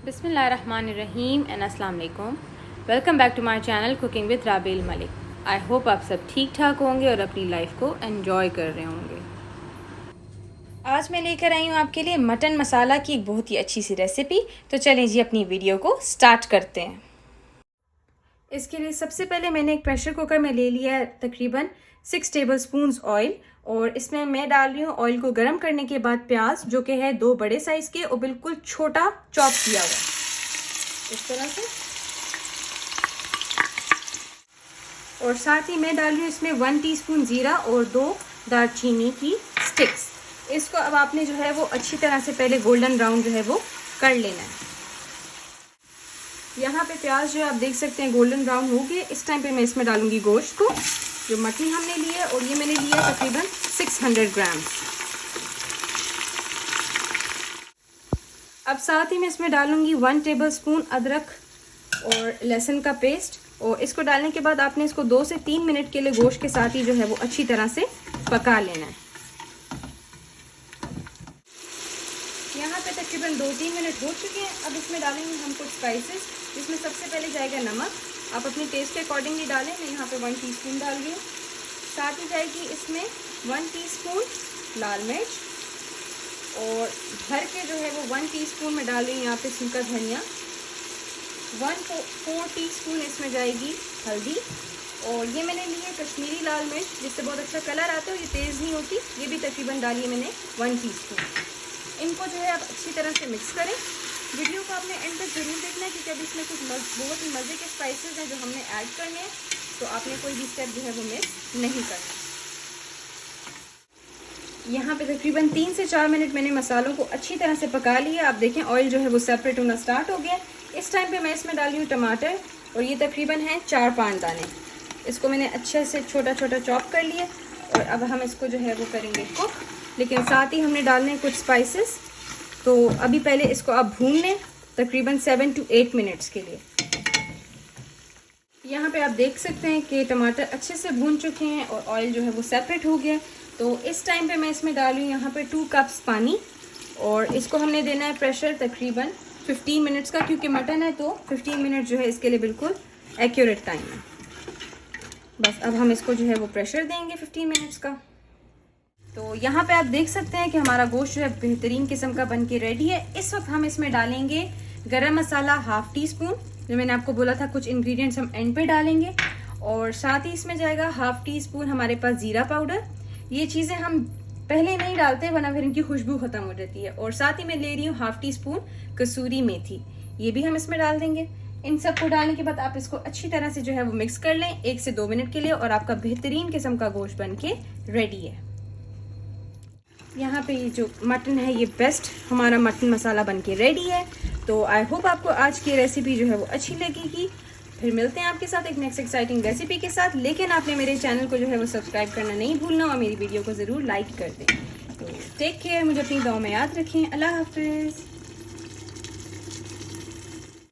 बिस्मिल्लाहिर्रहमानिर्रहीम एंड अस्सलाम वालेकुम। Welcome back to my channel cooking with Rabel Malik. I hope आप सब ठीक ठाक होंगे और अपनी लाइफ को एंजॉय कर रहे होंगे। आज मैं लेकर आई हूँ आपके लिए मटन मसाला की एक बहुत ही अच्छी सी रेसिपी। तो चलें जी अपनी वीडियो को स्टार्ट करते हैं। इसके लिए सबसे पहले मैंने एक प्रेशर कुकर में ले लिया है तकरीबन 6 टेबलस्पून ऑयल, और इसमें मैं डाल रही हूँ ऑयल को गर्म करने के बाद प्याज, जो कि है 2 बड़े साइज के और बिल्कुल छोटा चॉप किया हुआ इस तरह से। और साथ ही मैं डाल रही हूँ इसमें 1 टीस्पून जीरा और 2 दालचीनी की स्टिक्स। इसको अब आपने जो है वो अच्छी तरह से पहले गोल्डन ब्राउन जो है वो कर लेना है। यहाँ पे प्याज जो आप देख सकते हैं गोल्डन ब्राउन हो गए। इस टाइम पे मैं इसमें डालूंगी गोश्त को, जो मटन हमने लिया, और ये मैंने लिया तकरीबन 600 ग्राम। अब साथ ही मैं इसमें डालूंगी 1 टेबलस्पून अदरक और लहसुन का पेस्ट, और इसको डालने के बाद आपने इसको 2 से 3 मिनट के लिए गोश्त के साथ ही जो है वो अच्छी तरह से पका लेना है। यहाँ पे तकरीबन 2-3 मिनट हो चुके हैं। अब इसमें डालेंगे हम कुछ स्पाइसेस, जिसमें सबसे पहले जाएगा नमक। आप अपने टेस्ट के अकॉर्डिंगली डालें। मैं यहाँ पे 1 टीस्पून डाल रही हूँ। साथ ही जाएगी इसमें 1 टीस्पून लाल मिर्च, और भर के जो है वो 1 टीस्पून में डाल रही हूँ यहाँ पे सूखा धनिया। 1/4 टीस्पून इसमें जाएगी हल्दी, और ये मैंने ली है कश्मीरी लाल मिर्च, जिससे बहुत अच्छा कलर आता है, ये तेज़ नहीं होती। ये भी तकरीबन डाली है मैंने 1 टीस्पून। इनको जो है आप अच्छी तरह से मिक्स करें। वीडियो को आपने एंड तक ज़रूर देखना है, क्योंकि अभी इसमें कुछ बहुत ही मज़े के स्पाइसेस हैं जो हमने ऐड करने हैं, तो आपने कोई भी स्टेप जो है वो मिस नहीं करना। यहाँ पे तकरीबन 3 से 4 मिनट मैंने मसालों को अच्छी तरह से पका लिया। आप देखें ऑयल जो है वो सेपरेट होना स्टार्ट हो गया। इस टाइम पे मैं इसमें डाली हूँ टमाटर, और ये तकरीबन है 4-5 दाने। इसको मैंने अच्छे से छोटा छोटा चॉप कर लिया, और अब हम इसको जो है वो करेंगे कुक। लेकिन साथ ही हमने डालने कुछ स्पाइसेस, तो अभी पहले इसको आप भून लें तकरीबन 7 to 8 मिनट्स के लिए। यहाँ पे आप देख सकते हैं कि टमाटर अच्छे से भून चुके हैं और ऑयल जो है वो सेपरेट हो गया। तो इस टाइम पे मैं इसमें डाली हूँ यहाँ पे 2 कप्स पानी, और इसको हमने देना है प्रेशर तकरीबन 15 मिनट्स का, क्योंकि मटन है तो 15 मिनट जो है इसके लिए बिल्कुल एक्यूरेट टाइम है। बस अब हम इसको जो है वो प्रेशर देंगे 15 मिनट्स का। तो यहाँ पे आप देख सकते हैं कि हमारा गोश्त जो है बेहतरीन किस्म का बन के रेडी है। इस वक्त हम इसमें डालेंगे गरम मसाला 1/2 टीस्पून, जो मैंने आपको बोला था कुछ इंग्रेडिएंट्स हम एंड पे डालेंगे, और साथ ही इसमें जाएगा 1/2 टीस्पून हमारे पास जीरा पाउडर। ये चीज़ें हम पहले नहीं डालते, वरना फिर इनकी खुशबू ख़त्म हो जाती है। और साथ ही मैं ले रही हूँ 1/2 टीस्पून कसूरी मेथी, ये भी हम इसमें डाल देंगे। इन सबको डालने के बाद आप इसको अच्छी तरह से जो है वो मिक्स कर लें 1 से 2 मिनट के लिए, और आपका बेहतरीन किस्म का गोश्त बन के रेडी है। यहाँ पे ये जो मटन है ये बेस्ट हमारा मटन मसाला बन के रेडी है। तो आई होप आपको आज की रेसिपी जो है वो अच्छी लगेगी। फिर मिलते हैं आपके साथ एक नेक्स्ट एक्साइटिंग रेसिपी के साथ। लेकिन आपने मेरे चैनल को जो है वो सब्सक्राइब करना नहीं भूलना, और मेरी वीडियो को ज़रूर लाइक कर दें। तो टेक केयर, मुझे अपनी दुआ में याद रखें। अल्लाह हाफिज़।